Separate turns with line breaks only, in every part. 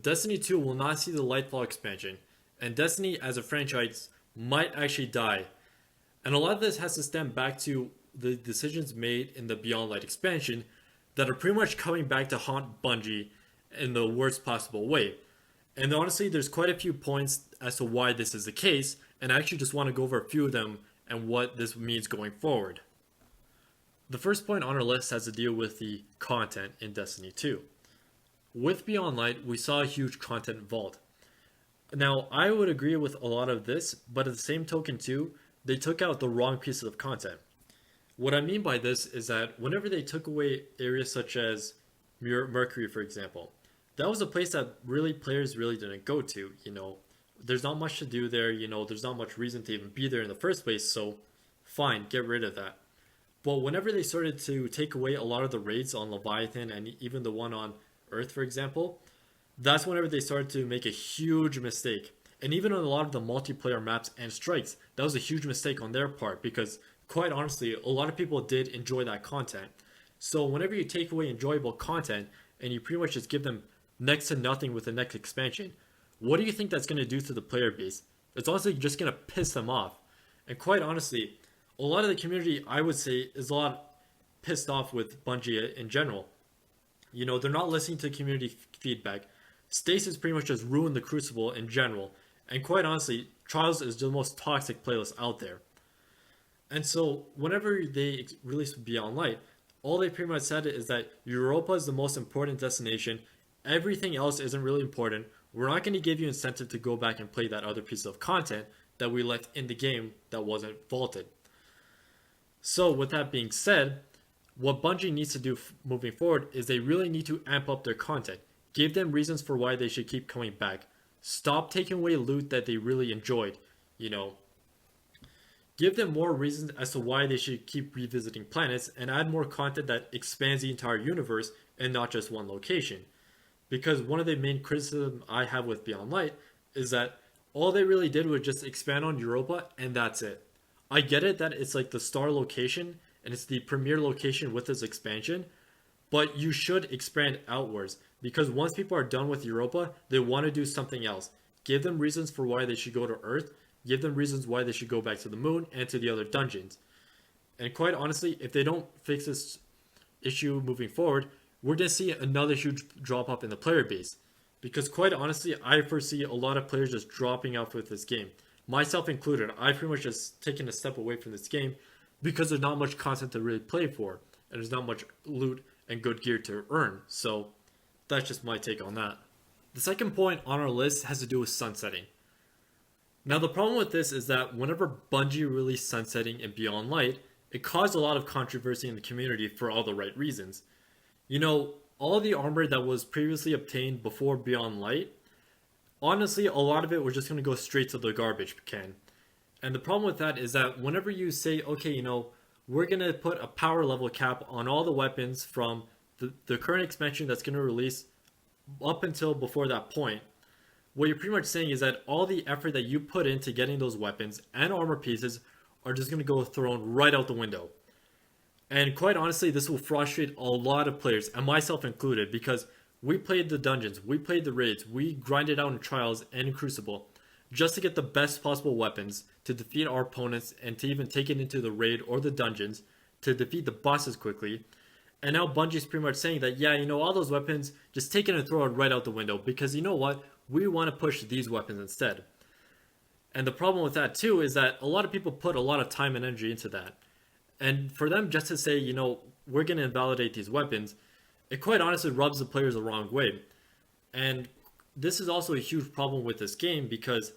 Destiny 2 will not see the Lightfall expansion, and Destiny as a franchise might actually die. And a lot of this has to stem back to the decisions made in the Beyond Light expansion that are pretty much coming back to haunt Bungie in the worst possible way. And honestly, there's quite a few points as to why this is the case, and I actually just want to go over a few of them and what this means going forward. The first point on our list has to deal with the content in Destiny 2. With Beyond Light, we saw a huge content vault. Now, I would agree with a lot of this, but at the same token too, they took out the wrong pieces of content. What I mean by this is that whenever they took away areas such as Mercury, for example, that was a place that really players really didn't go to. There's not much to do there. There's not much reason to even be there in the first place. So, fine, get rid of that. But whenever they started to take away a lot of the raids on Leviathan and even the one on Earth, for example, that's whenever they started to make a huge mistake. And even on a lot of the multiplayer maps and strikes, that was a huge mistake on their part because, quite honestly, a lot of people did enjoy that content. So whenever you take away enjoyable content and you pretty much just give them next to nothing with the next expansion, what do you think that's going to do to the player base? It's honestly just going to piss them off. And quite honestly, a lot of the community, I would say, is a lot pissed off with Bungie in general. They're not listening to community feedback. Stasis pretty much just ruined the Crucible in general. And quite honestly, Trials is the most toxic playlist out there. And so, whenever they released Beyond Light, all they pretty much said is that Europa is the most important destination. Everything else isn't really important. We're not going to give you incentive to go back and play that other piece of content that we left in the game that wasn't vaulted. So, with that being said, what Bungie needs to do moving forward is they really need to amp up their content. Give them reasons for why they should keep coming back. Stop taking away loot that they really enjoyed. Give them more reasons as to why they should keep revisiting planets and add more content that expands the entire universe and not just one location. Because one of the main criticisms I have with Beyond Light is that all they really did was just expand on Europa and that's it. I get it that it's like the star location and it's the premier location with this expansion, but you should expand outwards because once people are done with Europa, they want to do something else. Give them reasons for why they should go to Earth. Give them reasons why they should go back to the moon and to the other dungeons. And quite honestly, if they don't fix this issue moving forward, we're going to see another huge drop off in the player base. Because quite honestly, I foresee a lot of players just dropping off with this game. Myself included, I've pretty much just taken a step away from this game because there's not much content to really play for. And there's not much loot and good gear to earn. So that's just my take on that. The second point on our list has to do with sunsetting. Now the problem with this is that whenever Bungie released sunsetting and Beyond Light, it caused a lot of controversy in the community for all the right reasons. All the armor that was previously obtained before Beyond Light, honestly, a lot of it was just going to go straight to the garbage can. And the problem with that is that whenever you say, okay, we're going to put a power level cap on all the weapons from the current expansion that's going to release up until before that point, what you're pretty much saying is that all the effort that you put into getting those weapons and armor pieces are just going to go thrown right out the window. And quite honestly, this will frustrate a lot of players, and myself included, because we played the dungeons, we played the raids, we grinded out in Trials and in Crucible just to get the best possible weapons to defeat our opponents and to even take it into the raid or the dungeons to defeat the bosses quickly. And now Bungie's pretty much saying that, all those weapons, just take it and throw it right out the window because you know what? We want to push these weapons instead. And the problem with that too is that a lot of people put a lot of time and energy into that. And for them just to say, we're going to invalidate these weapons, it quite honestly rubs the players the wrong way. And this is also a huge problem with this game because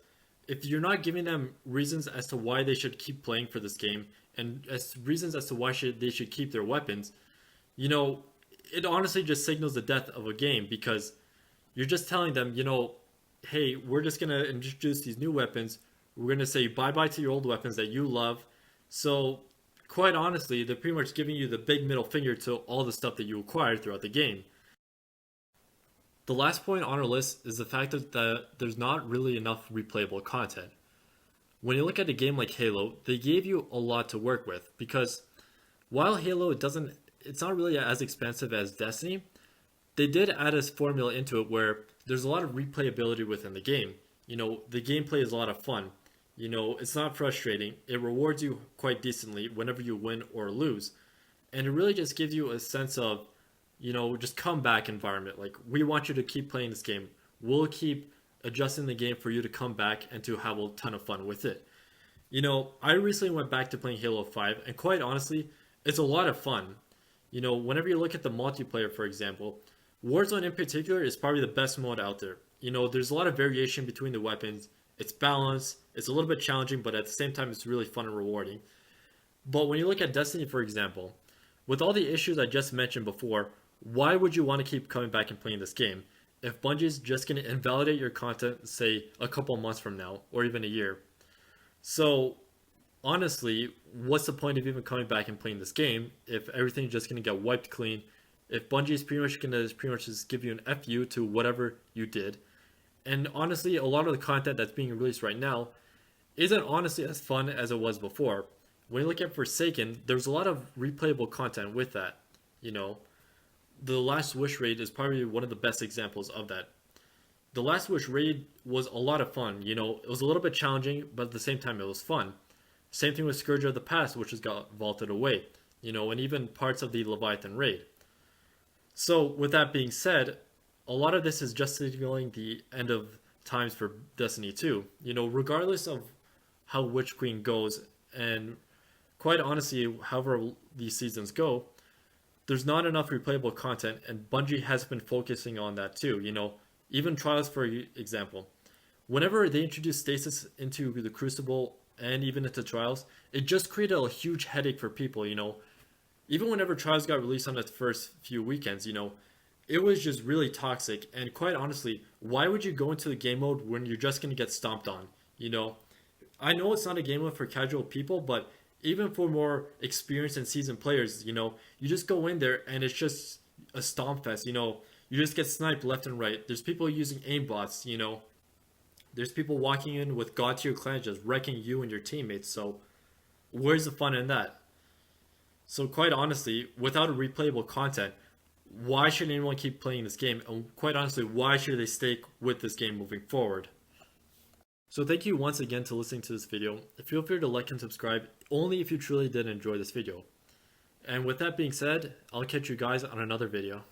if you're not giving them reasons as to why they should keep playing for this game and reasons as to why they should keep their weapons, it honestly just signals the death of a game because you're just telling them, hey, we're just going to introduce these new weapons. We're going to say bye-bye to your old weapons that you love. So quite honestly, they're pretty much giving you the big middle finger to all the stuff that you acquired throughout the game. The last point on our list is the fact that there's not really enough replayable content. When you look at a game like Halo, they gave you a lot to work with because while Halo it's not really as expensive as Destiny, they did add a formula into it where there's a lot of replayability within the game. The gameplay is a lot of fun. It's not frustrating. It rewards you quite decently whenever you win or lose. And it really just gives you a sense of, just comeback environment. Like, we want you to keep playing this game. We'll keep adjusting the game for you to come back and to have a ton of fun with it. I recently went back to playing Halo 5, and quite honestly, it's a lot of fun. Whenever you look at the multiplayer, for example, Warzone in particular is probably the best mode out there. There's a lot of variation between the weapons. It's balanced. It's a little bit challenging, but at the same time, it's really fun and rewarding. But when you look at Destiny, for example, with all the issues I just mentioned before, why would you want to keep coming back and playing this game if Bungie's just going to invalidate your content, say, a couple months from now, or even a year? So, honestly, what's the point of even coming back and playing this game if everything's just going to get wiped clean? If Bungie's pretty much going to just give you an FU to whatever you did. And honestly, a lot of the content that's being released right now isn't honestly as fun as it was before. When you look at Forsaken, there's a lot of replayable content with that. The Last Wish raid is probably one of the best examples of that. The Last Wish raid was a lot of fun. It was a little bit challenging, but at the same time, it was fun. Same thing with Scourge of the Past, which has got vaulted away. And even parts of the Leviathan raid. So, with that being said, a lot of this is just signaling the end of times for Destiny 2. Regardless of how Witch Queen goes, and quite honestly, however these seasons go, there's not enough replayable content, and Bungie has been focusing on that too. Even Trials, for example. Whenever they introduced Stasis into the Crucible and even into Trials, it just created a huge headache for people, Even whenever Trials got released on its first few weekends, it was just really toxic. And quite honestly, why would you go into the game mode when you're just going to get stomped on? I know it's not a game mode for casual people, but even for more experienced and seasoned players, you just go in there and it's just a stomp fest. You just get sniped left and right. There's people using aimbots, There's people walking in with god tier clans just wrecking you and your teammates. So where's the fun in that? So quite honestly, without a replayable content, why should anyone keep playing this game? And quite honestly, why should they stay with this game moving forward? So thank you once again to listening to this video. Feel free to like and subscribe only if you truly did enjoy this video. And with that being said, I'll catch you guys on another video.